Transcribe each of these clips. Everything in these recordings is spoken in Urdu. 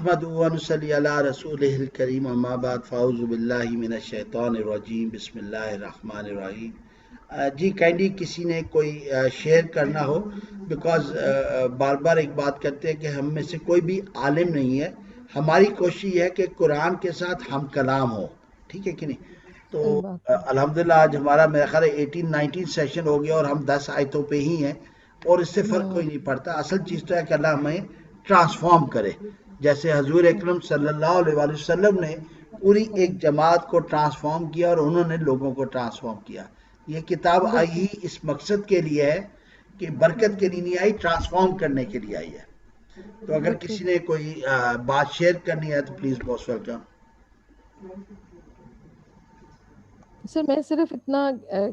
نحمدہ و نصلی علی رسولہ الکریم اما بعد فاعوذ باللہ من الشیطان الرجیم بسم اللہ الرحمن الرحیم. جی کائنڈلی کسی نے کوئی شیئر کرنا ہو، بیکاز بار بار ایک بات کرتے ہیں کہ ہم میں سے کوئی بھی عالم نہیں ہے. ہماری کوشش یہ ہے کہ قرآن کے ساتھ ہم کلام ہو، ٹھیک ہے کہ نہیں؟ تو صحیح بات ہے. الحمدللہ آج ہمارا میرا خیال ہے 18-19 سیشن ہو گیا اور ہم 10 آیتوں پہ ہی ہیں، اور اس سے فرق کوئی نہیں پڑتا. اصل چیز تو ہے کہ اللہ ہمیں ٹرانسفارم کرے، جیسے حضور اکرم صلی اللہ علیہ وآلہ وسلم نے پوری ایک جماعت کو ٹرانسفارم کیا اور انہوں نے لوگوں کو ٹرانسفارم کیا. یہ کتاب آئی بالکل. ہی اس مقصد کے لیے ہے کہ برکت کے لیے نہیں آئی، ٹرانسفارم کرنے کے لیے آئی ہے. تو اگر بالکل کسی نے کوئی بات شیئر کرنی ہے تو پلیز موسٹ ویلکم. سر، میں صرف اتنا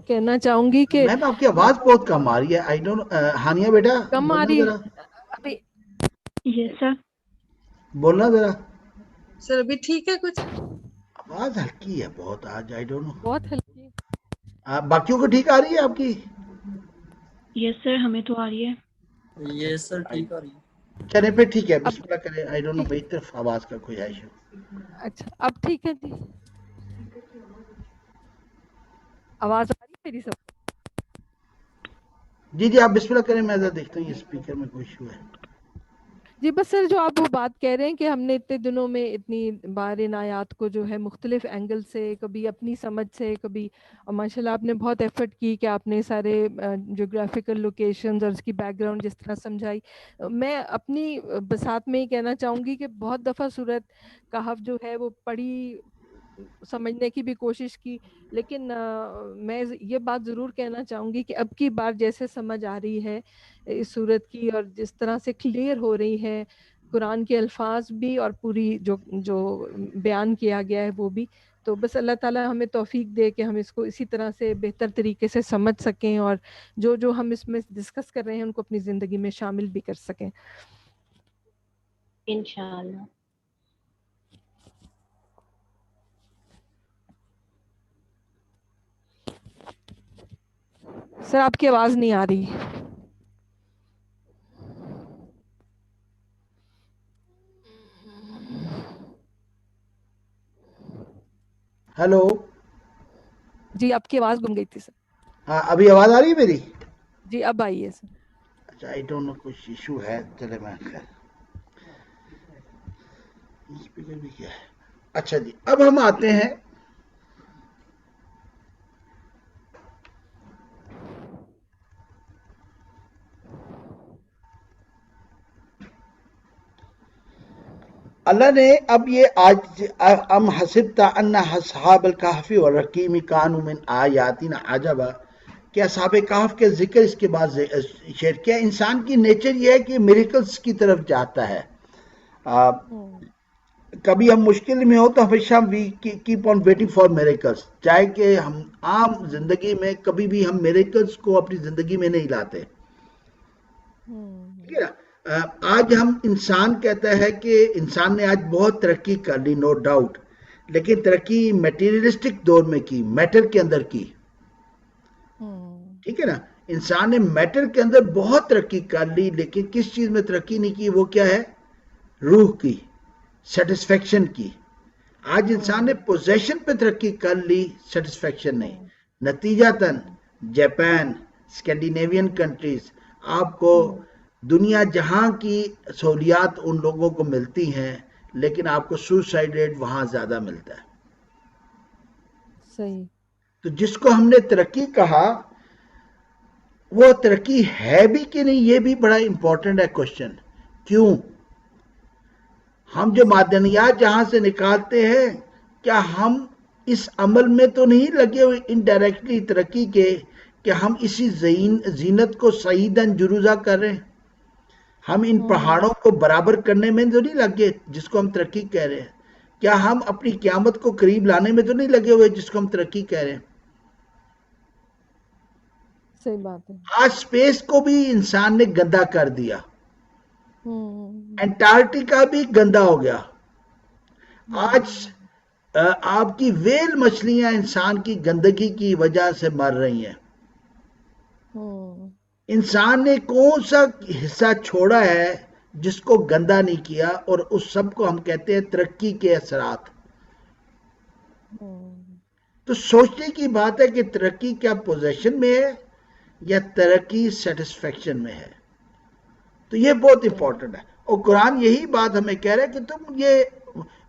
کہنا چاہوں گی کہ میم آپ کی آواز بہت کم آ رہی ہے. آئی ڈونٹ، ہانیہ بیٹا کم آ بولنا رہی ذرا، ہے ابھی. یس سر. بولنا ذرا. سر ابھی ٹھیک ہے کچھ؟ آواز ہلکی ہے بہت آج، آئی ڈونٹ بہت ہلکی. نو. باقیوں کو ٹھیک آ رہی ہے آپ کی؟ یس سر، ہمیں تو آ رہی ہے. یس سر ٹھیک آ رہی ہے. چلے پھر ٹھیک ہے، اب بسم اللہ کریں. آئی ڈونٹ نو میری طرف آواز کا کوئی ایشو. اچھا، اب ٹھیک ہے جی. آواز آ رہی ہے میری سب؟ جی جی آپ بسم اللہ کریں، میں ذرا دیکھتا ہوں یہ اسپیکر میں کوئی ایشو ہے. جی بس سر، جو آپ وہ بات کہہ رہے ہیں کہ ہم نے اتنے دنوں میں اتنی بار ان آیات کو جو ہے مختلف اینگل سے، کبھی اپنی سمجھ سے، کبھی، اور ماشاء اللہ آپ نے بہت ایفرٹ کی کہ آپ نے سارے جغرافیکل لوکیشنز اور اس کی بیک گراؤنڈ جس طرح سمجھائی. میں اپنی بساط میں ہی کہنا چاہوں گی کہ بہت دفعہ صورت کہف جو ہے وہ پڑھی، سمجھنے کی بھی کوشش کی، لیکن میں یہ بات ضرور کہنا چاہوں گی کہ اب کی بار جیسے سمجھ آ رہی ہے اس صورت کی، اور جس طرح سے کلیئر ہو رہی ہے قرآن کے الفاظ بھی اور پوری جو بیان کیا گیا ہے وہ بھی، تو بس اللہ تعالی ہمیں توفیق دے کہ ہم اس کو اسی طرح سے بہتر طریقے سے سمجھ سکیں، اور جو ہم اس میں ڈسکس کر رہے ہیں ان کو اپنی زندگی میں شامل بھی کر سکیں. انشاءاللہ. سر آپ کی آواز نہیں آ رہی. ہیلو. جی آپ کی آواز گم گئی تھی سر. ہاں ابھی آواز آ رہی ہے میری؟ جی اب آئیے سر. اچھا آئی ڈونٹ نو کچھ ایشو ہے، چلے میں خیر اسپیکر بھی کیا ہے. اچھا جی اب ہم آتے ہیں اللہ نے اب یہ آج ام حسبت ان اصحاب الکہف والرقیم کانوا من آیاتنا عجبا، کہ اصحاب کہف کے ذکر اس کے بعد شیئر کیا. انسان کی نیچر یہ ہے کہ میریکلز کی طرف جاتا ہے. کبھی ہم مشکل میں ہو تو ہمیشہ we keep on waiting for miracles, چاہے کہ ہم عام زندگی میں کبھی بھی ہم میریکلز کو اپنی زندگی میں نہیں لاتے. ٹھیک ہے نا؟ آج ہم انسان کہتا ہے کہ انسان نے آج بہت ترقی کر لی، نو ڈاؤٹ، لیکن ترقی میٹیریلسٹک دور میں کی، میٹر کے اندر کی. ٹھیک ہے نا؟ انسان نے میٹر کے اندر بہت ترقی کر لی، لیکن کس چیز میں ترقی نہیں کی؟ وہ کیا ہے؟ روح کی، سیٹسفیکشن کی. آج انسان نے پوزیشن پہ ترقی کر لی، سیٹسفیکشن نہیں. نتیجتاً جاپان، اسکینڈینیوین کنٹریز، آپ کو دنیا جہاں کی سہولیات ان لوگوں کو ملتی ہیں، لیکن آپ کو سوسائڈ ریٹ وہاں زیادہ ملتا ہے. صحیح. تو جس کو ہم نے ترقی کہا وہ ترقی ہے بھی کہ نہیں، یہ بھی بڑا امپورٹنٹ ہے کوشچن. کیوں؟ ہم جو معدنیات جہاں سے نکالتے ہیں، کیا ہم اس عمل میں تو نہیں لگے ہوئے انڈائریکٹلی ترقی کے کہ ہم اسی زینت کو سعیداً جروزہ کر رہے ہیں؟ ہم ان پہاڑوں کو برابر کرنے میں تو نہیں لگے جس کو ہم ترقی کہہ رہے ہیں؟ کیا ہم اپنی قیامت کو قریب لانے میں تو نہیں لگے ہوئے جس کو ہم ترقی کہہ رہے ہیں؟ صحیح بات ہے. آج سپیس کو بھی انسان نے گندا کر دیا. انٹارکٹیکا بھی گندا ہو گیا. آج آپ کی ویل مچھلیاں انسان کی گندگی کی وجہ سے مر رہی ہیں. انسان نے کون سا حصہ چھوڑا ہے جس کو گندا نہیں کیا، اور اس سب کو ہم کہتے ہیں ترقی کے اثرات. تو سوچنے کی بات ہے کہ ترقی کیا پوزیشن میں ہے یا ترقی سیٹسفیکشن میں ہے. تو یہ بہت امپورٹنٹ ہے، اور قرآن یہی بات ہمیں کہہ رہا ہے کہ تم یہ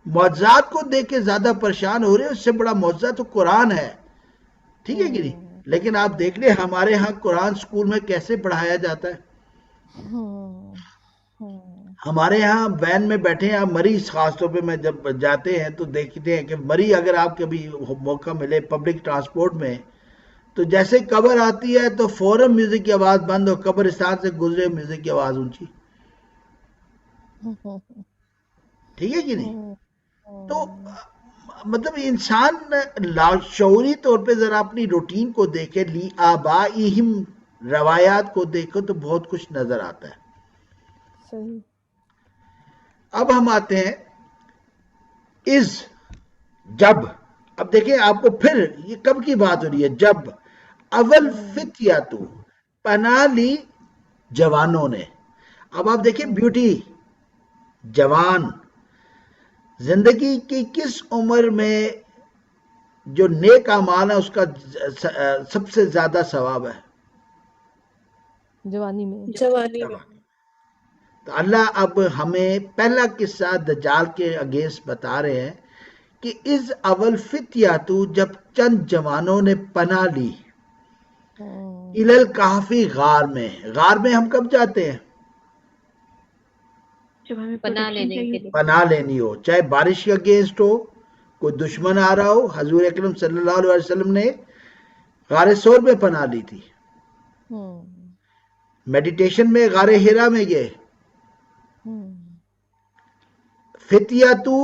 معجزات کو دیکھ کے زیادہ پریشان ہو رہے ہو، اس سے بڑا معجزہ تو قرآن ہے. ٹھیک ہے کہ نہیں؟ لیکن آپ دیکھ لیں ہمارے ہاں قرآن سکول میں کیسے پڑھایا جاتا ہے. ہمارے ہاں وین میں بیٹھے ہیں، آپ مریض خاص طور پہ میں جب جاتے ہیں تو دیکھتے ہیں کہ مریض اگر آپ کبھی موقع ملے پبلک ٹرانسپورٹ میں، تو جیسے قبر آتی ہے تو فوراً میوزک کی آواز بند، اور قبرستان سے گزرے میوزک کی آواز اونچی. ٹھیک ہے کہ نہیں؟ تو مطلب انسان لاشعوری طور پہ ذرا اپنی روٹین کو دیکھے، لی آبائہم، روایات کو دیکھو تو بہت کچھ نظر آتا ہے. صحیح. اب ہم آتے ہیں جب. اب دیکھیں آپ کو پھر یہ کب کی بات ہو رہی ہے؟ جب اول فتیاتو، پناہ لی جوانوں نے. اب آپ دیکھیں بیوٹی، جوان، زندگی کی کس عمر میں جو نیک اعمال ہے اس کا سب سے زیادہ ثواب ہے؟ جوانی میں. جوانی میں. تو اللہ اب ہمیں پہلا قصہ دجال کے اگینسٹ بتا رہے ہیں کہ از اول فتیاتو، جب چند جوانوں نے پناہ لی، الل کافی، غار میں. غار میں ہم کب جاتے ہیں؟ جب ہمیں پناہ protection لینے چاہیے. کے لیے. پناہ لینی ہو، چاہے بارش کے اگینسٹ ہو، کوئی دشمن آ رہا ہو. حضور اکرم صلی اللہ علیہ وسلم نے غار سور میں پناہ لی تھی. میڈیٹیشن میں غار ہیرا میں گئے. فتیاتو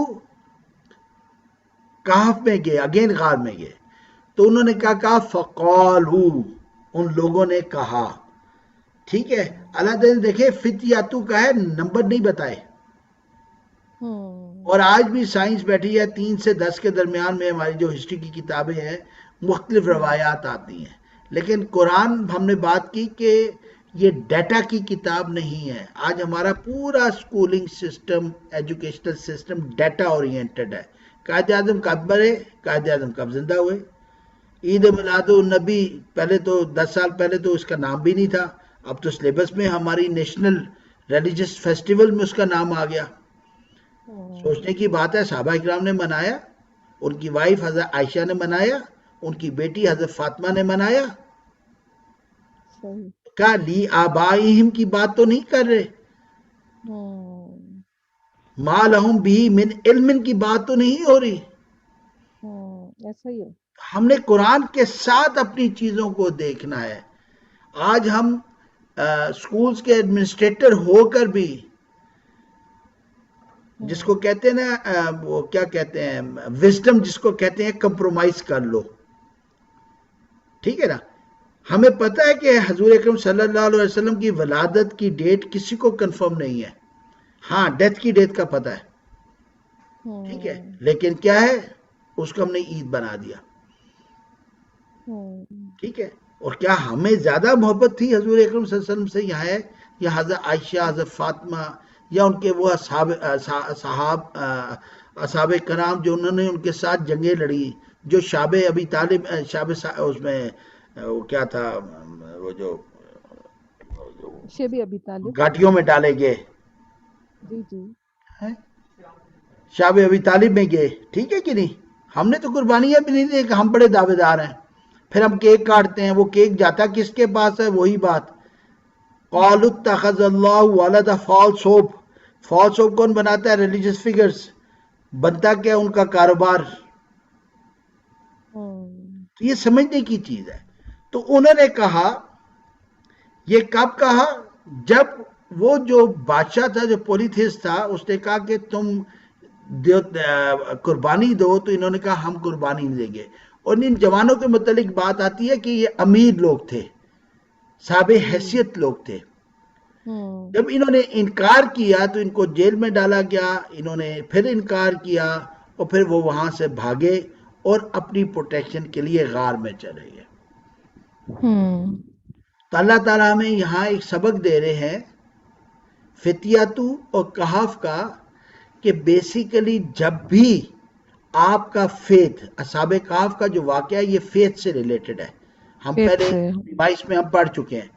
کہف میں گئے، اگین غار میں گئے. تو انہوں نے کیا کہا؟ فقالو، ان لوگوں نے کہا. ٹھیک ہے، اللہ تعالیٰ دیکھیں فتیاتو کا ہے، نمبر نہیں بتائے. اور آج بھی سائنس بیٹھی ہے، 3 سے 10 کے درمیان میں ہماری جو ہسٹری کی کتابیں ہیں مختلف روایات آتی ہیں. لیکن قرآن ہم نے بات کی کہ یہ ڈیٹا کی کتاب نہیں ہے. آج ہمارا پورا schooling system, educational system data oriented ہے. قائد اعظم کب مرے؟ قائد اعظم کب زندہ ہوئے؟ عید میلاد النبی پہلے تو 10 سال پہلے تو اس کا نام بھی نہیں تھا، اب تو سلیبس میں ہماری نیشنل ریلیجس فیسٹیول میں اس کا نام آ گیا. سوچنے کی بات ہے، صحابہ اکرام نے منایا، ان کی وائف حضرت عائشہ نے منایا، ان کی بیٹی حضرت فاطمہ نے منایا. کیا لی آبائہم کی بات تو نہیں کر رہے؟ ما لہم بھی من علم کی بات تو نہیں ہو رہی. ایسا ہی ہے. ہم نے قرآن کے ساتھ اپنی چیزوں کو دیکھنا ہے. آج ہم سکولز کے ایڈمنسٹریٹر ہو کر بھی، جس کو کہتے ہیں نا وہ کیا کہتے ہیں، وزڈم جس کو کہتے ہیں، کمپرومائز کر لو. ٹھیک ہے نا؟ ہمیں پتہ ہے کہ حضور اکرم صلی اللہ علیہ وسلم کی ولادت کی ڈیٹ کسی کو کنفرم نہیں ہے. ہاں ڈیتھ کی ڈیٹ کا پتہ ہے. ٹھیک ہے، لیکن کیا ہے، اس کو ہم نے عید بنا دیا. ٹھیک ہے، اور کیا ہمیں زیادہ محبت تھی حضور اکرم صلی اللہ علیہ وسلم سے یہاں ہے، یا حضرت عائشہ، حضرت فاطمہ، یا ان کے وہ اصحاب کرام جو انہوں نے ان کے ساتھ جنگیں لڑی، جو شاب ابی طالب، اس میں وہ کیا تھا، وہ جو شیبی ابی طالب. گھاٹیوں میں ڈالے گئے، جی جی. شاب ابی طالب میں گئے. ٹھیک ہے کہ نہیں؟ ہم نے تو قربانیاں بھی نہیں دی کہ ہم بڑے دعوے دار ہیں. پھر ہم کیک کاٹتے ہیں، وہ کیک جاتا کس کے پاس ہے؟ وہی بات، قالوا اتخذ اللہ ولد. فالس ہوپ، فالس ہوپ کون بناتا ہے؟ Religious figures. بنتا کیا ان کا کاروبار. تو یہ سمجھنے کی چیز ہے. تو انہوں نے کہا، یہ کب کہا؟ جب وہ جو بادشاہ تھا، جو پولیتھیس تھا، اس نے کہا کہ تم قربانی دو، تو انہوں نے کہا ہم قربانی نہیں دیں گے. اور ان جوانوں کے متعلق بات آتی ہے کہ یہ امیر لوگ تھے، صاحب حیثیت لوگ تھے. جب انہوں نے انکار کیا تو ان کو جیل میں ڈالا گیا. انہوں نے پھر انکار کیا اور پھر وہ وہاں سے بھاگے اور اپنی پروٹیکشن کے لیے غار میں چلے گئے. تو اللہ تعالیٰ ہمیں یہاں ایک سبق دے رہے ہیں، فتیاتو اور کہف کا کہ بیسیکلی جب بھی آپ کا فیتھ، اصحاب کہف کا جو واقعہ ہے یہ فیتھ سے ریلیٹڈ ہے. ہم faith پہلے سے ڈیوائس میں ہم پڑھ چکے ہیں.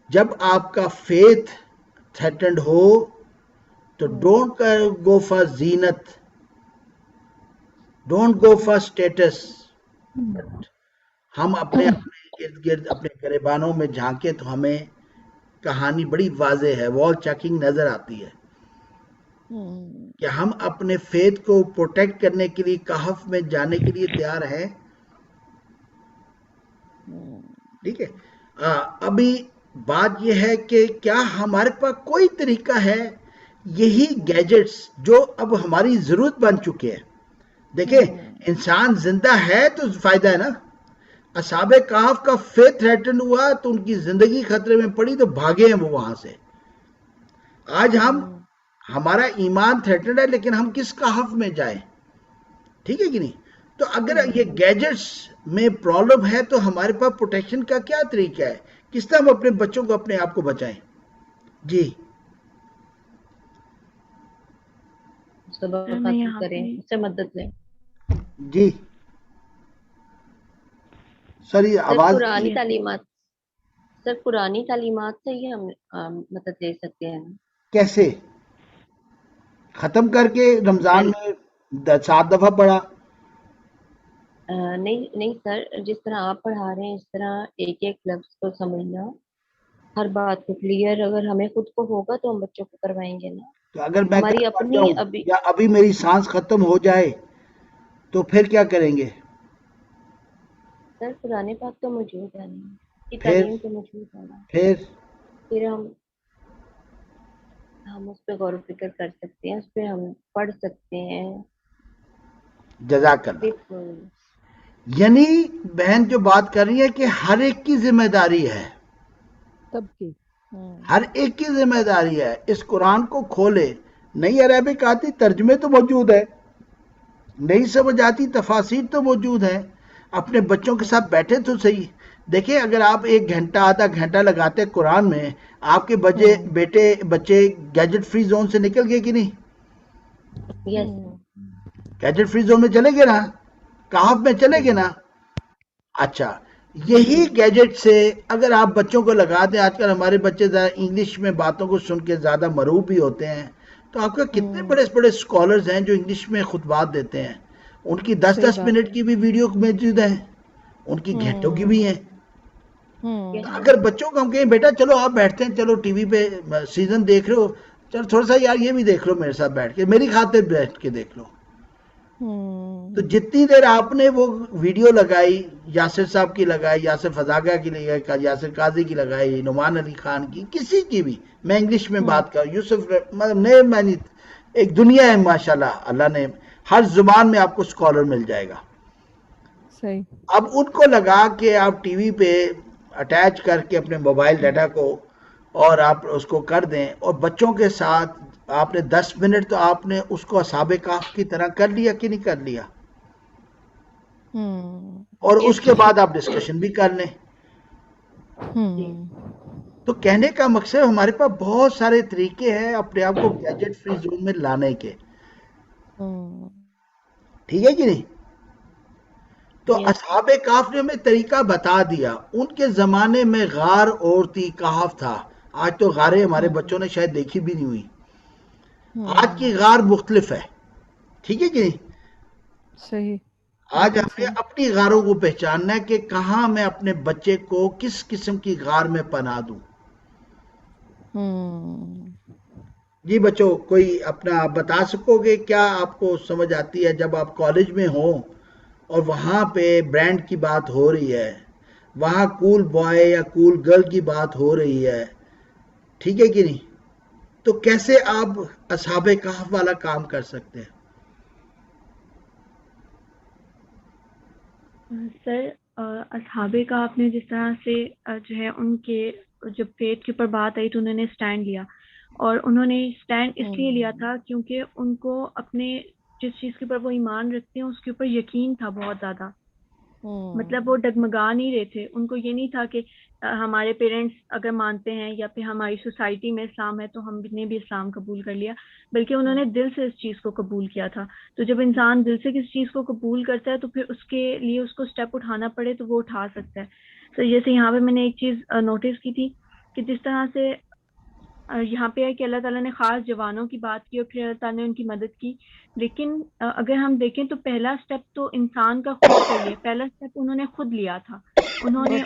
جب آپ کا فیتھ تھریٹنڈ ہو تو ڈونٹ گو فار زینت، ڈونٹ گو فار اسٹیٹس. ہم اپنے ارد گرد اپنے گریبانوں میں جھانکیں تو ہمیں کہانی بڑی واضح ہے، وال چیکنگ نظر آتی ہے کہ ہم اپنے فیتھ کو پروٹیکٹ کرنے کے لیے کہف میں جانے کے لیے تیار ہیں. ٹھیک ہے. ابھی بات یہ ہے کہ کیا ہمارے پاس کوئی طریقہ ہے یہی گیجٹس جو اب ہماری ضرورت بن چکے ہیں. دیکھیں انسان زندہ ہے تو فائدہ ہے نا. اصحاب کہف کا فیتھ تھریٹن ہوا تو ان کی زندگی خطرے میں پڑی تو بھاگے ہیں وہ وہاں سے. آج ہمارا ایمان تھریٹنڈ ہے لیکن ہم کس کہف میں جائیں؟ ٹھیک ہے کہ نہیں؟ تو اگر یہ گیجٹس میں پرابلم ہے تو ہمارے پاس پروٹیکشن کا کیا طریقہ ہے؟ کس طرح ہم اپنے بچوں کو اپنے آپ کو بچائیں؟ جی صبر سر میں حاصل یہاں کریں، پہ اس سے مدد لیں. جی سر یہ سر آواز پرانی یس تعلیمات سر پرانی تعلیمات سے ہی ہم مدد لے سکتے ہیں. کیسے ختم کر کے رمضان میں 7 دفعہ پڑھا؟ نہیں سر، جس طرح آپ پڑھا رہے ہیں اس طرح ایک ایک لفظ کو سمجھنا، ہر بات کو کلیئر اگر ہمیں خود کو ہوگا تو ہم بچوں کو کروائیں گے نا. تو اگر میں ہماری کل مر اپنی جاؤں ابھی یا ابھی میری سانس ختم ہو جائے تو پھر کیا کریں گے؟ سر پرانے پاک تو موجود ہے نا، اس کی پھر تعلیم تو موجود ہے نا. پھر پھر ہم اس پہ غور و فکر کر سکتے ہیں، اس پہ ہم پڑھ سکتے ہیں. جزاک اللہ. بالکل. یعنی بہن جو بات کر رہی ہے کہ ہر ایک کی ذمہ داری ہے، سب کی ہر ایک کی ذمہ داری ہے. اس قرآن کو کھولے، نئی عربک آتی ترجمے تو موجود ہے، نہیں سمجھ آتی تفاسیر تو موجود ہیں. اپنے بچوں کے ساتھ بیٹھے تو صحیح. دیکھیں اگر آپ 1 گھنٹہ آدھا گھنٹہ لگاتے قرآن میں، آپ کے بچے گیجٹ فری زون سے نکل گئے کہ نہیں؟ یس. گیجٹ فری زون میں چلے گئے نا، کہف میں چلے گئے نا. اچھا یہی گیجٹ سے اگر آپ بچوں کو لگا دیں، آج کل ہمارے بچے زیادہ انگلش میں باتوں کو سن کے زیادہ مروب بھی ہوتے ہیں، تو آپ کا کتنے بڑے بڑے اسکالرز ہیں جو انگلش میں خطبات دیتے ہیں، ان کی 10-10 منٹ کی بھی ویڈیو موجود ہیں، ان کی گھنٹوں کی بھی ہیں. تو اگر بچوں کو ہم کہیں بیٹا چلو آپ بیٹھتے ہیں، چلو ٹی وی پہ سیزن دیکھ رہے ہو، چلو تھوڑا سا یار یہ بھی دیکھ لو میرے ساتھ بیٹھ کے، میری خاطر بیٹھ کے دیکھ لو. تو جتنی دیر آپ نے وہ ویڈیو لگائی، یاسر صاحب کی لگائی، یاسر فضاگہ کی لگائی، یاسر قاضی کی لگائی، نعمان علی خان کی، کسی کی بھی، میں انگلش میں بات کروں، یوسف مطلب نئے معنی ایک دنیا ہے ماشاءاللہ. اللہ نے ہر زبان میں آپ کو اسکالر مل جائے گا. صحیح. اب ان کو لگا کہ آپ ٹی وی پہ اٹیچ کر کے اپنے موبائل ڈیٹا کو اور آپ اس کو کر دیں، اور بچوں کے ساتھ آپ نے 10 منٹ تو آپ نے اس کو اصحاب کہف کی طرح کر لیا کہ نہیں کر لیا؟ اور اس کے بعد آپ ڈسکشن بھی کر لیں. تو کہنے کا مقصد ہمارے پاس بہت سارے طریقے ہیں اپنے آپ کو گیجٹ فری زون میں لانے کے. ٹھیک ہے کہ نہیں؟ تو اصحاب کہف نے ہمیں طریقہ بتا دیا. ان کے زمانے میں غار عورتی کہف تھا. آج تو غاریں ہمارے بچوں نے شاید دیکھی بھی نہیں ہوئی. آج کی غار مختلف ہے. ٹھیک ہے کہ نہیں؟ صحیح. آج ہمیں اپنی غاروں کو پہچاننا ہے کہ کہاں میں اپنے بچے کو کس قسم کی غار میں پناہ دوں. جی بچوں کوئی اپنا بتا سکو گے کیا آپ کو سمجھ آتی ہے جب آپ کالج میں ہوں اور وہاں پہ برانڈ کی بات ہو رہی ہے، وہاں کول بوائے یا کول گرل کی بات ہو رہی ہے، ٹھیک ہے کہ نہیں؟ تو کیسے آپ اصحاب کہف والا کام کر سکتے ہیں؟ سر اصحاب کا آپ نے جس طرح سے جو ہے ان کے جب فیتھ کے اوپر بات آئی تو انہوں نے اسٹینڈ لیا، اور انہوں نے اسٹینڈ اس لیے لیا تھا کیونکہ ان کو اپنے جس چیز کے اوپر وہ ایمان رکھتے ہیں اس کے اوپر یقین تھا بہت زیادہ. مطلب وہ ڈگمگا نہیں رہے تھے. ان کو یہ نہیں تھا کہ ہمارے پیرنٹس اگر مانتے ہیں یا پھر ہماری سوسائٹی میں اسلام ہے تو ہم نے بھی اسلام قبول کر لیا, بلکہ انہوں نے دل سے اس چیز کو قبول کیا تھا. تو جب انسان دل سے کسی چیز کو قبول کرتا ہے تو پھر اس کے لیے اس کو اسٹیپ اٹھانا پڑے تو وہ اٹھا سکتا ہے. تو جیسے یہاں پہ میں نے ایک چیز نوٹس کی تھی کہ جس طرح سے یہاں پہ ہے کہ اللہ تعالیٰ نے خاص جوانوں کی بات کی اور پھر اللہ تعالیٰ نے ان کی مدد کی, لیکن اگر ہم دیکھیں تو پہلا سٹیپ تو انسان کا خود کا ہی ہے. پہلا سٹیپ انہوں نے خود لیا تھا, انہوں نے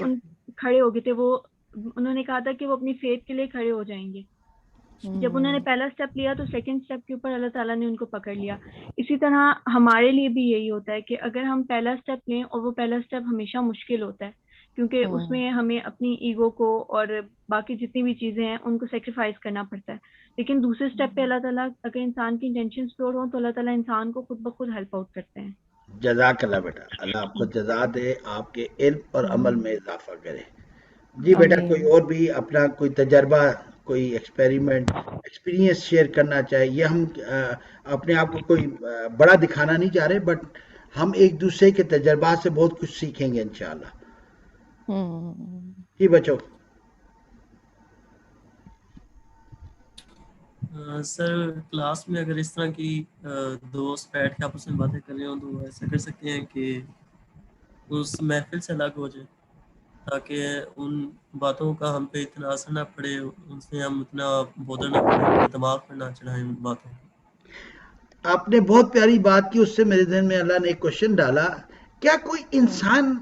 کھڑے ہو گئے تھے, وہ انہوں نے کہا تھا کہ وہ اپنی فیتھ کے لیے کھڑے ہو جائیں گے. جب انہوں نے پہلا سٹیپ لیا تو سیکنڈ سٹیپ کے اوپر اللہ تعالیٰ نے ان کو پکڑ لیا. اسی طرح ہمارے لیے بھی یہی ہوتا ہے کہ اگر ہم پہلا سٹیپ لیں, اور وہ پہلا سٹیپ ہمیشہ مشکل ہوتا ہے کیونکہ اس میں ہمیں اپنی ایگو کو اور باقی جتنی بھی چیزیں ہیں ان کو سیکریفائز کرنا پڑتا ہے, لیکن دوسرے سٹیپ پہ اللہ تعالیٰ اگر انسان کی انٹینشنز پیور ہوں تو اللہ تعالیٰ انسان کو خود بخود ہیلپ آؤٹ کرتے ہیں. جزاک اللہ بیٹا, اللہ آپ کو جزا دے, آپ کے علم اور عمل میں اضافہ کرے. جی بیٹا, کوئی اور بھی اپنا کوئی تجربہ, کوئی ایکسپیرینس شیئر کرنا چاہے؟ یہ ہم اپنے آپ کو کوئی بڑا دکھانا نہیں چاہ رہے, بٹ ہم ایک دوسرے کے تجربات سے بہت کچھ سیکھیں گے انشاءاللہ. جی بچوں. سر کلاس میں اگر اس طرح کی دوست بیٹھ کے آپس میں باتیں کر رہے ہوں تو ایسا کر سکتے ہیں کہ اس محفل سے الگ ہو جائے تاکہ ان باتوں کا ہم پہ اتنا اثر نہ پڑے, ان سے ہم اتنا بودر نہ کریں, دماغ پر نہ چڑھائیں ان باتوں. آپ نے بہت پیاری بات کی, اس سے میرے ذہن میں اللہ نے ایک کوشچن ڈالا, کیا کوئی انسان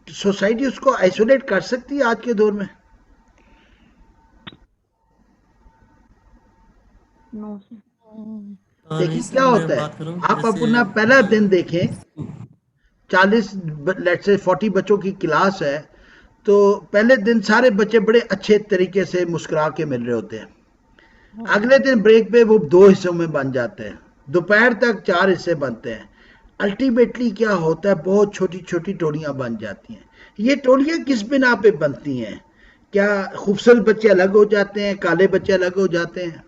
سوسائٹی اس کو آئسولیٹ کر سکتی ہے آج کے دور میں؟ دیکھیں کیا ہوتا ہے, آپ اپنا پہلا دن دیکھیں, 40 بچوں کی کلاس ہے, تو پہلے دن سارے بچے بڑے اچھے طریقے سے مسکرا کے مل رہے ہوتے ہیں. اگلے دن بریک پہ وہ 2 حصوں میں بن جاتے ہیں, دوپہر تک 4 حصے بنتے ہیں. الٹیمیٹلی کیا ہوتا ہے, بہت چھوٹی چھوٹی ٹولیاں بن جاتی ہیں. یہ ٹولیاں کس بنا پہ بنتی ہیں؟ کیا خوبصورت بچے الگ ہو جاتے ہیں, کالے بچے الگ ہو جاتے ہیں؟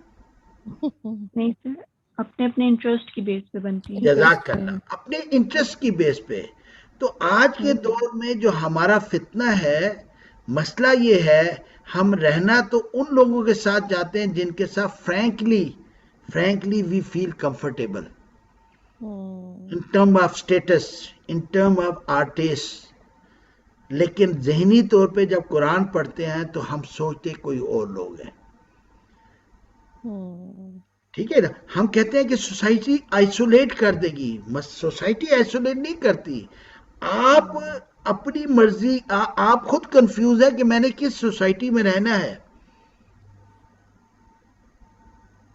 نہیں سر, اپنے اپنے انٹرسٹ کی بیس پہ بنتی ہے. جزاک اللہ, اپنے انٹرسٹ کی بیس پہ. تو آج کے دور میں جو ہمارا فتنہ ہے, مسئلہ یہ ہے, ہم رہنا تو ان لوگوں کے ساتھ جاتے ہیں جن کے ساتھ frankly we feel comfortable in term of status, in term of artist. لیکن ذہنی طور پہ جب قرآن پڑھتے ہیں تو ہم سوچتے کوئی اور لوگ ہیں. ٹھیک ہے نا, ہم کہتے ہیں کہ سوسائٹی آئسولیٹ کر دے گی. سوسائٹی آئسولیٹ نہیں کرتی. آپ اپنی مرضی, آپ خود کنفیوز ہے کہ میں نے کس سوسائٹی میں رہنا ہے.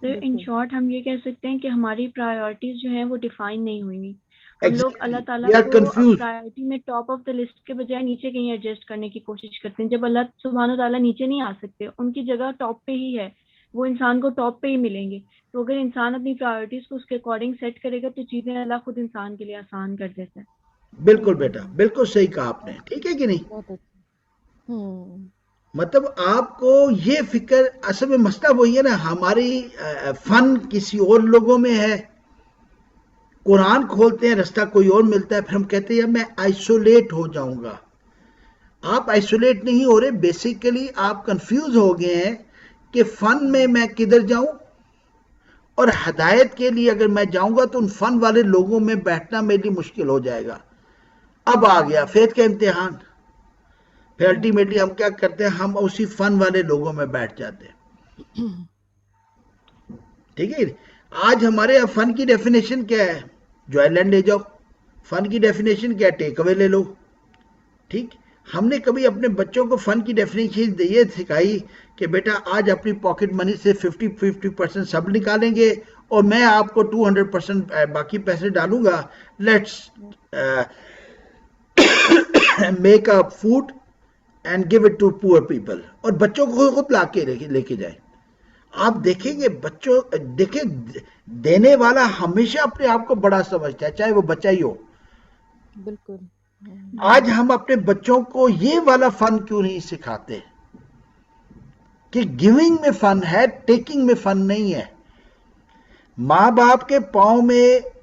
ان شارٹ ہم یہ کہہ سکتے ہیں کہ ہماری پرائیورٹیز جو ہیں وہ ڈیفائن نہیں ہوئی. ہم لوگ اللہ تعالیٰ کو پرائیورٹی میں ٹاپ آف دا لسٹ کے بجائے نیچے کہیں ایڈجسٹ کرنے کی کوشش کرتے ہیں. جب اللہ سبحانہ تعالیٰ نیچے نہیں آ سکتے, ان کی جگہ ٹاپ پہ ہی ہے, وہ انسان کو ٹاپ پہ ہی ملیں گے. تو اگر انسان اپنی پرائیورٹیز کو اس کے اکارڈنگ سیٹ کرے گا تو چیزیں اللہ خود انسان کے لیے آسان کر دیتا ہے. بالکل بیٹا, بالکل صحیح کہا آپ نے. ٹھیک ہے کہ نہیں؟ مطلب آپ کو یہ فکر, اصل میں مسئلہ وہی ہے نا, ہماری فن کسی اور لوگوں میں ہے. قرآن کھولتے ہیں, رستہ کوئی اور ملتا ہے, پھر ہم کہتے ہیں میں آئسولیٹ ہو جاؤں گا. آپ آئسولیٹ نہیں ہو رہے, بیسیکلی آپ کنفیوز ہو گئے ہیں کہ فن میں کدھر جاؤں, اور ہدایت کے لیے اگر میں جاؤں گا تو ان فن والے لوگوں میں بیٹھنا میرے لیے مشکل ہو جائے گا. اب آ گیا فیتھ کا امتحان. پھر الٹیمیٹلی ہم کیا کرتے ہیں, ہم اسی فن والے لوگوں میں بیٹھ جاتے ہیں. ٹھیک ہے, آج ہمارے یہاں فن کی ڈیفینیشن کیا ہے؟ جو آئلینڈ لے جاؤ. فن کی ڈیفینیشن کیا ہے؟ ٹیک اوے لے لو. ٹھیک, ہم نے کبھی اپنے بچوں کو فن کی ڈیفینیشن یہ سکھائی کہ بیٹا آج اپنی پاکٹ منی سے 50% سب نکالیں گے اور میں آپ کو 200% باقی پیسے ڈالوں گا, let's make up food and give it to poor people, اور بچوں کو خود لا کے لے کے جائیں. آپ دیکھیں گے بچوں, دیکھیں دینے والا ہمیشہ اپنے آپ کو بڑا سمجھتا ہے, چاہے وہ بچہ ہی ہو. بالکل. آج ہم اپنے بچوں کو یہ والا فن کیوں نہیں سکھاتے کہ گیونگ میں فن ہے, ٹیکنگ میں فن نہیں ہے. ماں باپ کے پاؤں میں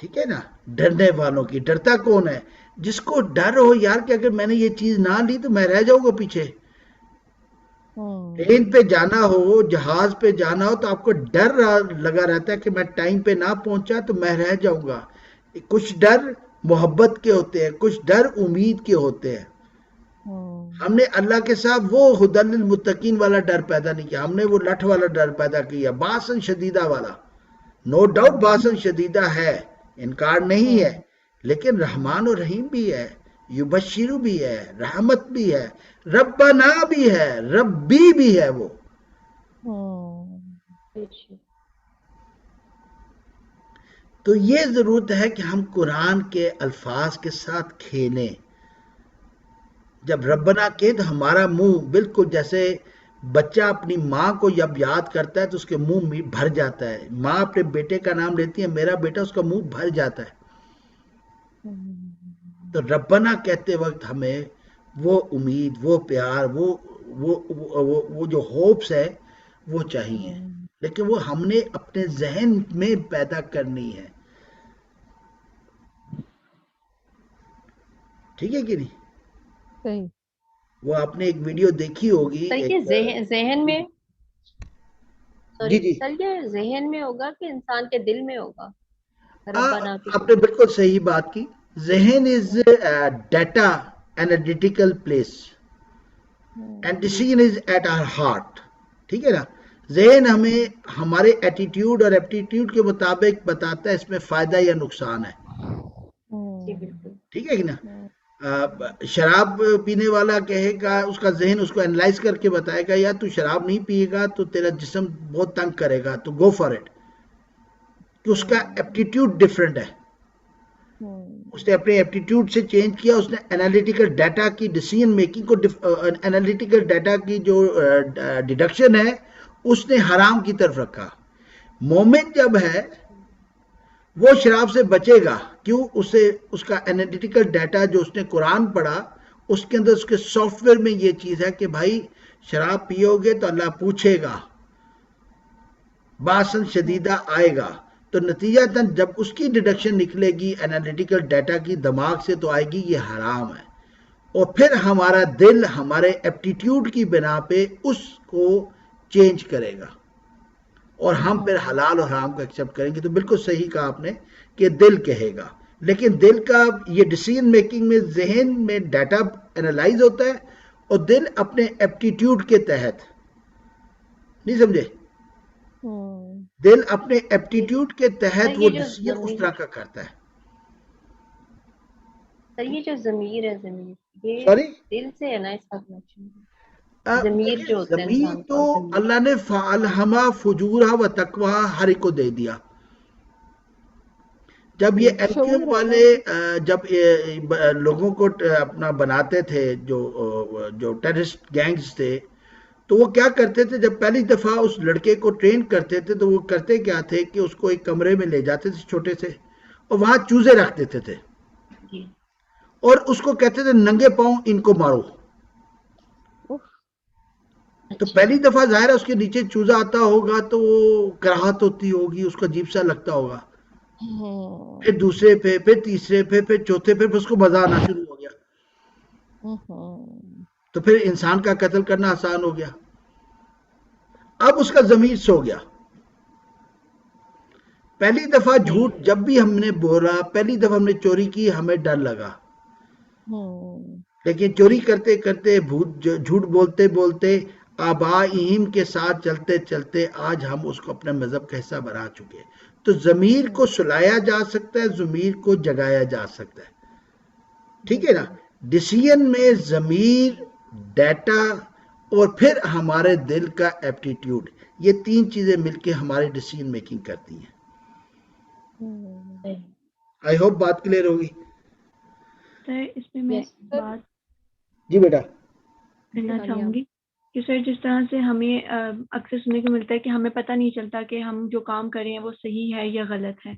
ٹھیک ہے نا, ڈرنے والوں کی. ڈرتا کون ہے؟ جس کو ڈر ہو یار کہ اگر میں نے یہ چیز نہ لی تو میں رہ جاؤں گا پیچھے. ٹرین پہ جانا ہو, جہاز پہ جانا ہو, تو آپ کو ڈر لگا رہتا ہے کہ میں ٹائم پہ نہ پہنچا تو میں رہ جاؤں گا. کچھ ڈر محبت کے ہوتے ہیں, کچھ ڈر امید کے ہوتے ہیں. ہم نے اللہ کے ساتھ وہ ہدی للمتقین والا ڈر پیدا نہیں کیا, ہم نے وہ لٹھ والا ڈر پیدا کیا, باسن شدیدہ والا. نو ڈاؤٹ باسن شدیدہ ہے, انکار نہیں ہے, لیکن رحمان و رحیم بھی ہے, یبشرو بھی ہے, رحمت بھی ہے, ربنا بھی ہے, ربی بھی ہے وہ. تو یہ ضرورت ہے کہ ہم قرآن کے الفاظ کے ساتھ کھیلیں. جب ربنا کہیں تو ہمارا منہ بالکل جیسے بچہ اپنی ماں کو جب یاد کرتا ہے تو اس کے منہ میں بھر جاتا ہے. ماں اپنے بیٹے کا نام لیتی ہے میرا بیٹا, اس کا منہ بھر جاتا ہے. تو ربنا کہتے وقت ہمیں وہ امید, وہ پیار, وہ جو ہوپس ہے وہ چاہیے, لیکن وہ ہم نے اپنے ذہن میں پیدا کرنی ہے. ٹھیک ہے کہ نہیں؟ صحیح. وہ آپ نے ایک ویڈیو دیکھی ہوگی. سر یہ ذہن میں جی جی سر یہ ذہن میں ہوگا کہ انسان کے دل میں ہوگا؟ ربنا کی آپ نے بالکل صحیح بات کی. ذہن is data analytical place and decision is at our heart. ٹھیک ہے نا. ذہن ہمیں ہمارے ایٹیٹیوڈ اور ایپٹیٹیوڈ کے مطابق بتاتا ہے اس میں فائدہ یا نقصان ہے. جی بالکل. ٹھیک ہے کہ نا. شراب پینے والا کہے گا, اس کا ذہن اس کو انالائز کر کے بتائے گا یا تو شراب نہیں پیے گا تو تیرا جسم بہت تنگ کرے گا, تو گو فار اٹ. کہ اس کا ایپٹیٹیوڈ ڈیفرنٹ ہے, اس نے اپنے ایپٹیٹیوڈ سے چینج کیا, اس نے انالیٹیکل ڈیٹا کی ڈیسیژن میکنگ کو انالیٹیکل ڈیٹا کی جو ڈیڈکشن ہے اس نے حرام کی طرف رکھا. مومن جب ہے وہ شراب سے بچے گا, کیوں؟ اس کا انالیٹیکل ڈیٹا جو اس نے قرآن پڑھا اس کے اندر اس کے سافٹ ویئر میں یہ چیز ہے کہ بھائی شراب پیو گے تو اللہ پوچھے گا, باسن شدیدہ آئے گا. تو نتیجہ جب اس کی ڈیڈکشن نکلے گی انالیٹیکل ڈیٹا کی دماغ سے تو آئے گی یہ حرام ہے, اور پھر ہمارا دل ہمارے ایپٹیٹیوڈ کی بنا پہ اس کو چینج کرے گا اور ہم پھر حلال اور حرام کو ایکسیپٹ کریں گے. تو بالکل صحیح کہا آپ نے کہ دل کہے گا, لیکن دل کا یہ ڈیسیژن میکنگ میں ذہن میں ڈیٹا انالائز ہوتا ہے اور دل اپنے ایپٹیٹیوڈ کے تحت, نہیں سمجھے, دل اپنے ایپٹیٹیوڈ کے تحت وہ ڈیسیژن اس طرح کا کرتا ہے. سر یہ جو ضمیر ہے, ضمیر یہ سوری دل سے ہے نا, اس کا کنیکشن ضمیر جو ہوتا ہے ضمیر انسان تو کا, ضمیر. اللہ نے فَأَلْهَمَا فُجُورَهَا وَتَقْوَاهَا ہر ایک کو دے دیا. جب یہ ایکچوئل والے جب لوگوں کو اپنا بناتے تھے, جو ٹیررسٹ گینگز تھے, تو وہ کیا کرتے تھے جب پہلی دفعہ اس لڑکے کو ٹرین کرتے تھے تو وہ کرتے کیا تھے کہ اس کو ایک کمرے میں لے جاتے تھے چھوٹے سے, اور وہاں چوزے رکھ دیتے تھے جی. اور اس کو کہتے تھے ننگے پاؤں ان کو مارو. تو پہلی دفعہ ظاہر ہے اس کے نیچے چوزا آتا ہوگا تو وہ کراہت ہوتی ہوگی, اس کو عجیب سا لگتا ہوگا. پھر دوسرے پہ, پھر تیسرے پہ, پھر چوتھے پہ اس کو مزہ آنا شروع ہو گیا. تو پھر انسان کا قتل کرنا آسان ہو گیا. اب اس کا ضمیر سو گیا. پہلی دفعہ جھوٹ جب بھی ہم نے بولا, پہلی دفعہ ہم نے چوری کی, ہمیں ڈر لگا, لیکن چوری کرتے کرتے جھوٹ بولتے بولتے آبائہم کے ساتھ چلتے چلتے آج ہم اس کو اپنے مذہب کا حصہ بنا چکے. تو ضمیر کو سلایا جا سکتا ہے, ضمیر کو جگایا جا سکتا ہے. ٹھیک ہے نا. ڈیسیژن میں ضمیر, ڈیٹا اور پھر ہمارے دل کا ایپٹیٹیوڈ, یہ تین چیزیں مل کے ہماری ڈیسیژن میکنگ کرتی ہیں. آئی ہوپ بات کلیئر ہوگی. سر اس میں میں بات جی بیٹا کرنا چاہوں گی کہ سر جس طرح سے ہمیں اکثر سننے کو ملتا ہے کہ ہمیں پتہ نہیں چلتا کہ ہم جو کام کر رہے ہیں وہ صحیح ہے یا غلط ہے.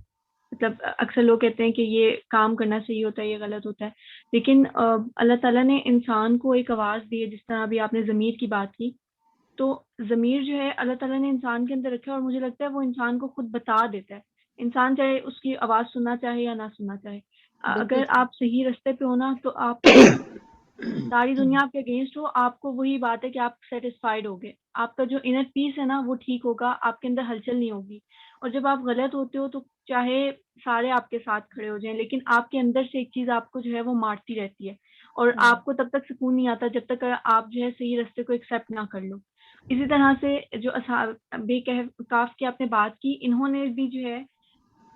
مطلب اکثر لوگ کہتے ہیں کہ یہ کام کرنا صحیح ہوتا ہے, یہ غلط ہوتا ہے, لیکن اللہ تعالیٰ نے انسان کو ایک آواز دی ہے. جس طرح ابھی آپ نے ضمیر کی بات کی, تو ضمیر جو ہے اللہ تعالیٰ نے انسان کے اندر رکھا ہے, اور مجھے لگتا ہے وہ انسان کو خود بتا دیتا ہے انسان چاہے اس کی آواز سننا چاہے یا نہ سننا چاہے. اگر بالکل آپ صحیح رستے پہ ہونا تو آپ ساری دنیا آپ کے اگینسٹ ہو, آپ کو وہی بات ہے کہ آپ سیٹسفائیڈ ہوگے. آپ کا جو انر پیس ہے نا وہ ٹھیک ہوگا, آپ کے اندر ہلچل نہیں ہوگی. اور جب آپ غلط ہوتے ہو تو چاہے سارے آپ کے ساتھ کھڑے ہو جائیں, لیکن آپ کے اندر سے ایک چیز آپ کو جو ہے وہ مارتی رہتی ہے, اور آپ کو تب تک سکون نہیں آتا جب تک آپ جو ہے صحیح رستے کو ایکسیپٹ نہ کر لو. اسی طرح سے جو اصحاب کہف کی آپ نے بات کی, انہوں نے بھی جو ہے,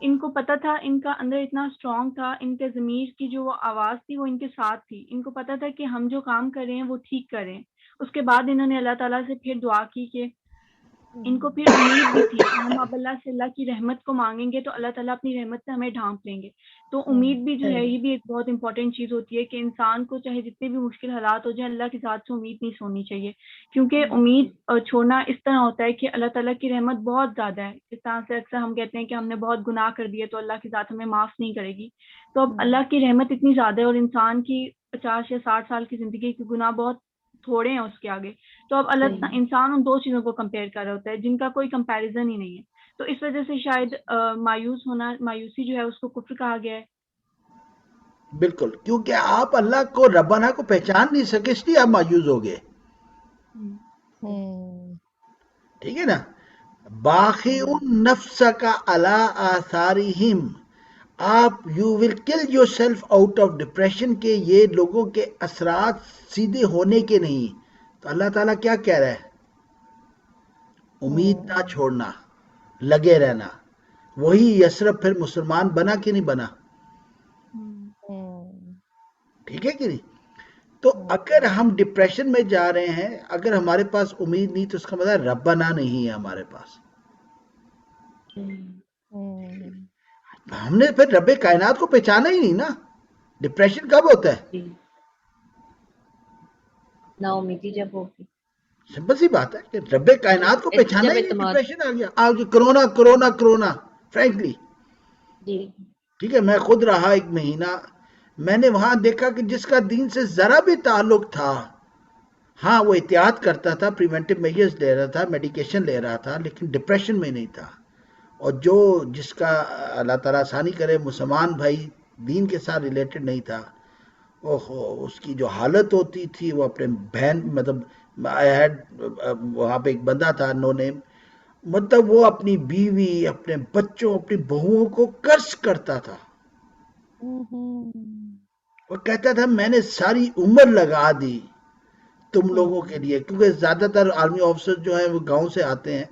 ان کو پتا تھا, ان کا اندر اتنا اسٹرانگ تھا, ان کے ضمیر کی جو آواز تھی وہ ان کے ساتھ تھی. ان کو پتا تھا کہ ہم جو کام کر رہے ہیں وہ ٹھیک کر رہے ہیں. اس کے بعد انہوں نے اللہ تعالیٰ سے پھر دعا کی کہ ان کو پھر امید بھی تھی کہ ہم اب اللہ سے اللہ کی رحمت کو مانگیں گے تو اللہ تعالیٰ اپنی رحمت سے ہمیں ڈھانپ لیں گے. تو امید بھی جو ہے یہ بھی ایک بہت امپورٹنٹ چیز ہوتی ہے کہ انسان کو چاہے جتنے بھی مشکل حالات ہو جائیں, اللہ کی ذات سے امید نہیں چھوڑنی چاہیے, کیونکہ امید چھوڑنا اس طرح ہوتا ہے کہ اللہ تعالیٰ کی رحمت بہت زیادہ ہے. اس طرح سے اکثر ہم کہتے ہیں کہ ہم نے بہت گناہ کر دیے تو اللہ کی ذات ہمیں معاف نہیں کرے گی. تو اب اللہ کی رحمت اتنی زیادہ ہے اور انسان کی 50 یا 60 سال کی زندگی کے گناہ بہت تھوڑے ہیں اس کے آگے. تو اب اللہ انسان ان دو چیزوں کو کمپیئر کر رہا ہوتا ہے جن کا کوئی کمپیریزن ہی نہیں ہے. تو اس وجہ سے شاید مایوسی جو ہے اس کو کفر کہا گیا ہے. بالکل, کیونکہ آپ اللہ کو ربنا کو پہچان نہیں سکے اس لیے آپ مایوس ہو گئے. ٹھیک ہے نا. باقی نفس کا علی آثارہم, آپ you will kill your self out of depression کہ یہ لوگوں کے اثرات سیدھے ہونے کے نہیں. تو اللہ تعالیٰ کیا کہہ رہا ہے؟ امید نہ چھوڑنا, لگے رہنا. وہی یسرف پھر مسلمان بنا کہ نہیں بنا؟ ٹھیک ہے کہ نہیں؟ تو اگر ہم ڈپریشن میں جا رہے ہیں, اگر ہمارے پاس امید نہیں تو اس کا مطلب ربنا نہیں ہے ہمارے پاس. ہم نے پھر رب کائنات کو پہچانا ہی نہیں نا. ڈپریشن کب ہوتا ہے؟ نا امیدی جب ہوگی. سمپل سی بات ہے کہ رب کائنات کو پہچانا ہی نہیں, اعتماد. ڈپریشن آ گیا. آج کرونا کرونا کرونا فرینکلی, جی ٹھیک ہے, میں خود رہا ایک مہینہ, میں نے وہاں دیکھا کہ جس کا دین سے ذرا بھی تعلق تھا, ہاں وہ احتیاط کرتا تھا, پریونٹیو میجرز لے رہا تھا, میڈیکیشن لے رہا تھا, لیکن ڈپریشن میں نہیں تھا. اور جس کا اللہ تعالیٰ آسانی کرے مسلمان بھائی دین کے ساتھ ریلیٹڈ نہیں تھا, اس کی جو حالت ہوتی تھی وہ اپنے بہن, مطلب وہاں پہ ایک بندہ تھا نو نیم, مطلب وہ اپنی بیوی, اپنے بچوں, اپنی بہوؤں کو کرس کرتا تھا. وہ کہتا تھا میں نے ساری عمر لگا دی تم لوگوں کے لیے, کیونکہ زیادہ تر آرمی آفیسر جو ہیں وہ گاؤں سے آتے ہیں,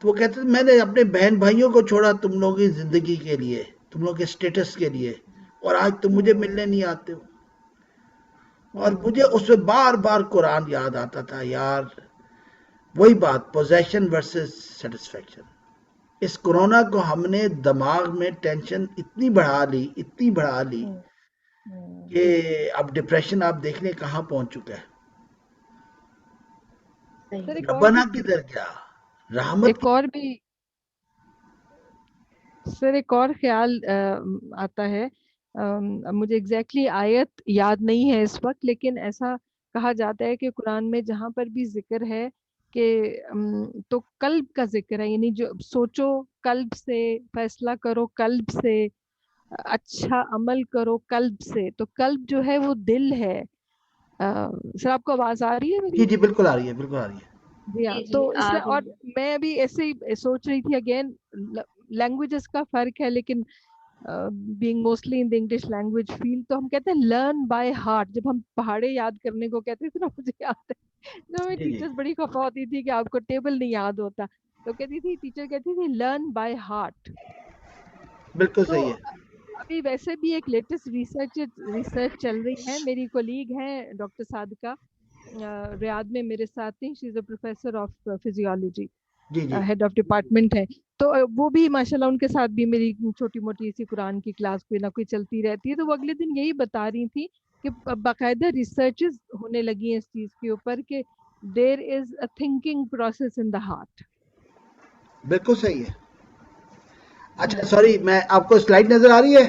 تو وہ کہتے تھے میں نے اپنے بہن بھائیوں کو چھوڑا تم لوگوں کی زندگی کے لیے, تم لوگوں کے سٹیٹس کے لیے, اور آج تم مجھے ملنے نہیں آتے ہو. اور مجھے اس میں بار بار قرآن یاد آتا تھا یار, وہی بات پوزیشن ورسز سیٹسفیکشن. اس کرونا کو ہم نے دماغ میں ٹینشن اتنی بڑھا لی کہ اب ڈپریشن آپ دیکھ لیں کہاں پہنچ چکا ہے. ربنا کدھر گیا, رحمت ایک اور خیال آتا ہے, مجھے ایگزیکٹلی آیت یاد نہیں ہے اس وقت, لیکن ایسا کہا جاتا ہے کہ قرآن میں جہاں پر بھی ذکر ہے کہ تو قلب کا ذکر ہے, یعنی جو سوچو قلب سے, فیصلہ کرو قلب سے, اچھا عمل کرو قلب سے. تو قلب جو ہے وہ دل ہے. سر آپ کو آواز آ رہی ہے میری؟ جی جی بالکل آ رہی ہے, بالکل آ رہی ہے. جی ہاں, تو اس میں, اور میں ابھی ایسے ہی سوچ رہی تھی, اگین لینگویجز کا فرق ہے, لیکن being mostly in the English language field, تو ہم کہتے ہیں learn by heart. جب ہم پہاڑے یاد کرنے کو کہتے تھے نا, مجھے یاد ہے جو ہمیں ٹیچرز بڑی خفا ہوتی تھی کہ آپ کو ٹیبل نہیں یاد ہوتا, تو کہتی تھی, ٹیچر کہتی تھی learn by heart. بالکل صحیح ہے. ابھی ویسے بھی ایک لیٹسٹ ریسرچ چل رہی ہے. میری کولیگ ہیں ڈاکٹر صادقہ, ریاض میں میرے ساتھ تھی, she is a professor of physiology, head of department ہے. تو وہ بھی ماشاءاللہ ان کے ساتھ بھی میری چھوٹی موٹی سی قرآن کی کلاس کوئی نہ کوئی چلتی رہتی ہے. تو وہ اگلے دن یہی بتا رہی تھی کہ باقاعدہ ریسرچز ہونے لگی ہیں اس چیز کے اوپر کہ there is a thinking process in the heart. بالکل صحیح ہے. اچھا سوری, میں آپ کو سلائیڈ نظر آ رہی ہے؟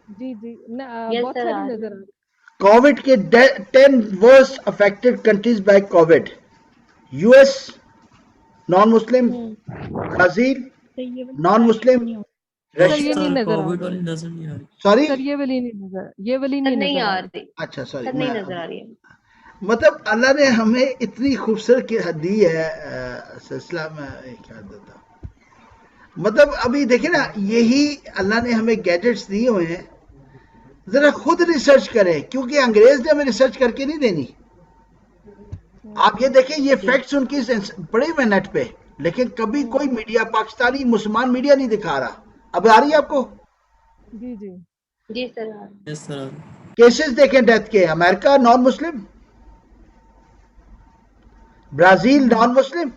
جی جی, بہت ساری نظر آ رہی ہے. کووڈ کے 10 worst affected countries by COVID: US, non-Muslim, Brazil, یہ والی نان مسلم نہیں ہوتی۔ سر یہ نہیں سر نظر آ کووڈ رہی، والی نظر نہیں آ رہی. سوری سر یہ والی نہیں نظر، یہ والی سر نہیں نہیں نظر آ آ رہی۔ رہی، اچھا سوری سر نہیں نظر آ رہی ہے. مطلب اللہ نے ہمیں اتنی خوبصورت دی ہے سلسلہ میں کیا دیتا، مطلب ابھی دیکھیں نا، یہی اللہ نے ہمیں گیجٹس دیے ہوئے ہیں، ذرا خود ریسرچ کریں، کیونکہ انگریز نے ہمیں ریسرچ کر کے نہیں دینی. آپ یہ دیکھیں، یہ فیکٹس ان کی پڑے ہوئے نیٹ پہ، لیکن کبھی کوئی میڈیا، پاکستانی مسلمان میڈیا نہیں دکھا رہا. اب آ رہی ہے آپ کو جی جی جی سر. یس سر. کیسز دیکھیں ڈیتھ کے، امریکہ non Muslim, Brazil non Muslim,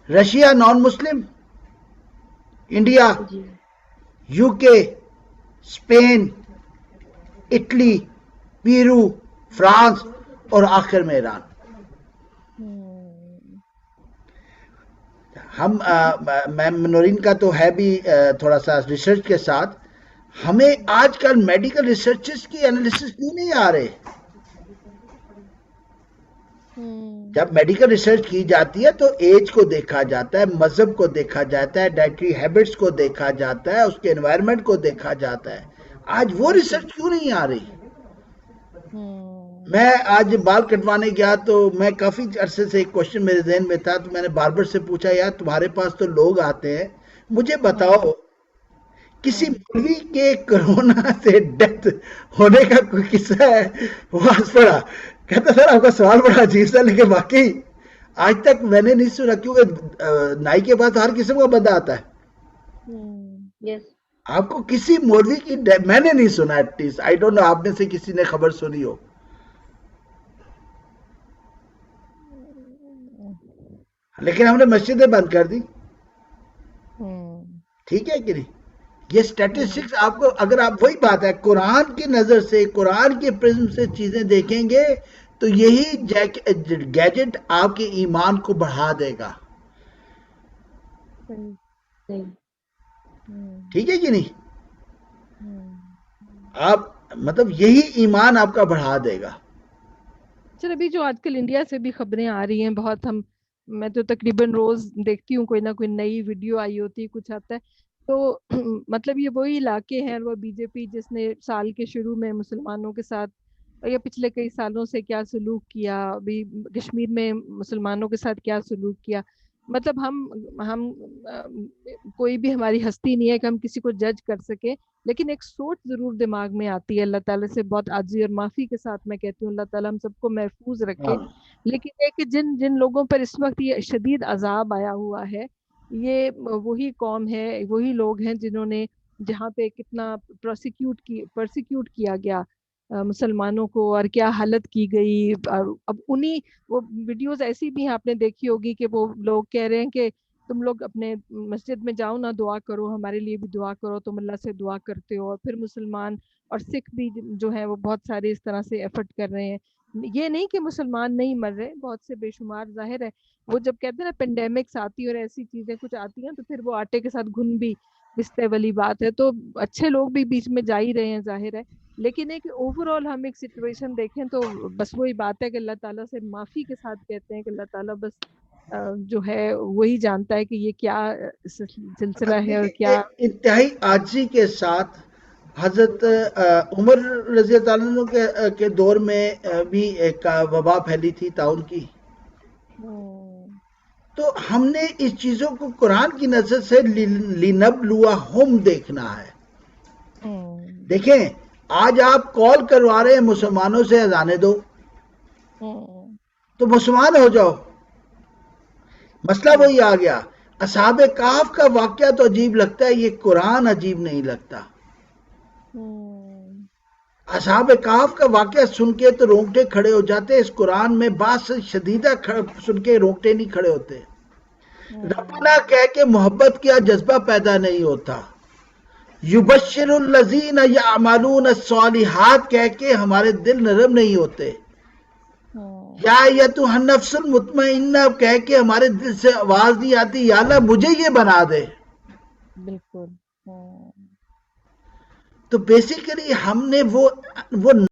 Russia non Muslim, India, جی U K, Spain, Italy, Peru, France اور آخر میں ایران. ہم میم نورین کا تو ہے بھی تھوڑا سا ریسرچ کے ساتھ، ہمیں آج کل میڈیکل ریسرچز کی انالیسس کیوں نہیں آ رہے؟ جب میڈیکل ریسرچ کی جاتی ہے تو ایج کو دیکھا جاتا ہے، مذہب کو دیکھا جاتا ہے، ڈائٹری ہیبٹس کو دیکھا جاتا ہے، اس کے انوائرمنٹ کو دیکھا جاتا ہے. آج وہ ریسرچ کیوں نہیں آ رہی؟ میں آج بال کٹوانے گیا تو میں کافی عرصے سے ایک کوشچن میرے ذہن میں تھا، تو میں نے باربر سے پوچھا، یار تمہارے پاس تو لوگ آتے ہیں، مجھے بتاؤ کسی مولوی کے کرونا سے ڈیتھ ہونے کا کوئی قصہ ہے؟ وہ ہنس پڑا، کہتا سر آپ کا سوال بڑا عجیب سا، لیکن واقعی آج تک میں نے نہیں سنا، کیونکہ نائی کے پاس ہر قسم کا بندہ آتا ہے. یس. آپ کو کسی مولوی کی میں نے نہیں سنا، at least I don't know آپ میں سے کسی نے خبر سنی ہو. لیکن ہم نے مسجدیں بند کر دی، ٹھیک ہے کہ نہیں؟ یہ سٹیٹسٹکس آپ کو، اگر آپ، وہی بات ہے، قرآن کی نظر سے، قرآن کے پرزم سے چیزیں دیکھیں گے تو یہی گیجٹ آپ کے ایمان کو بڑھا دے گا. ٹھیک ہے کہ نہیں؟ آپ مطلب یہی ایمان آپ کا بڑھا دے گا. چل ابھی جو آج کل انڈیا سے بھی خبریں آ رہی ہیں بہت، میں تو تقریباً روز دیکھتی ہوں کوئی نہ کوئی نئی ویڈیو آئی ہوتی ہے، کچھ آتا ہے تو مطلب یہ وہی علاقے ہیں، وہ بی جے پی جس نے سال کے شروع میں مسلمانوں کے ساتھ یا پچھلے کئی سالوں سے کیا سلوک کیا، ابھی کشمیر میں مسلمانوں کے ساتھ کیا سلوک کیا. مطلب ہم کوئی بھی ہماری ہستی نہیں ہے کہ ہم کسی کو جج کر سکیں، لیکن ایک سوچ ضرور دماغ میں آتی ہے. اللہ تعالیٰ سے بہت عاجزی اور معافی کے ساتھ میں کہتی ہوں، اللہ تعالیٰ ہم سب کو محفوظ رکھے. لیکن یہ کہ جن لوگوں پر اس وقت یہ شدید عذاب آیا ہوا ہے، یہ وہی قوم ہے، وہی لوگ ہیں جنہوں نے، جہاں پہ کتنا پرسیکیوٹ کیا گیا مسلمانوں کو، اور کیا حالت کی گئی. اب انہی وہ ویڈیوز ایسی بھی ہیں، آپ نے دیکھی ہوگی کہ وہ لوگ کہہ رہے ہیں کہ تم لوگ اپنے مسجد میں جاؤ نا، دعا کرو، ہمارے لیے بھی دعا کرو، تم اللہ سے دعا کرتے ہو. اور پھر مسلمان اور سکھ بھی جو ہیں وہ بہت سارے اس طرح سے ایفرٹ کر رہے ہیں. یہ نہیں کہ مسلمان نہیں مر رہے، بہت سے بے شمار، ظاہر ہے وہ جب کہتے ہیں نا پینڈیمکس آتی اور ایسی چیزیں کچھ آتی ہیں تو پھر وہ آٹے کے ساتھ گھن بھی پستے والی بات ہے، تو اچھے لوگ بھی بیچ میں جا ہی رہے ہیں، ظاہر ہے. لیکن ایک اوور آل ہم ایک سچویشن دیکھیں تو بس وہی بات ہے کہ اللہ تعالیٰ سے معافی کے ساتھ کہتے ہیں کہ اللہ تعالیٰ بس جو ہے وہی جانتا ہے کہ یہ کیا سلسلہ ہے اور کیا. انتہائی عاجزی کے ساتھ حضرت عمر رضی اللہ عنہ کے دور میں بھی ایک وبا پھیلی تھی طاعون کی، تو ہم نے اس چیزوں کو قرآن کی نظر سے لِنَبْلُوَهُمْ دیکھنا ہے. دیکھیں آج آپ کال کروا رہے ہیں مسلمانوں سے اذانیں دو، تو مسلمان ہو جاؤ. مسئلہ وہی آ گیا. اصحاب کہف کا واقعہ تو عجیب لگتا ہے، یہ قرآن عجیب نہیں لگتا. اصحاب کہف کا واقعہ سن کے تو رونگٹے کھڑے ہو جاتے، اس قرآن میں بات شدیدہ سن کے رونگٹے نہیں کھڑے ہوتے. ربنا کہہ کے محبت کیا جذبہ پیدا نہیں ہوتا. یبشر الذین یعملون الصالحات کہہ کے ہمارے دل نرم نہیں ہوتے. یا ایتھا النفس المطمئنہ کہہ کے ہمارے دل سے آواز نہیں آتی یا اللہ مجھے یہ بنا دے. بالکل. تو بیسیکلی ہم نے وہ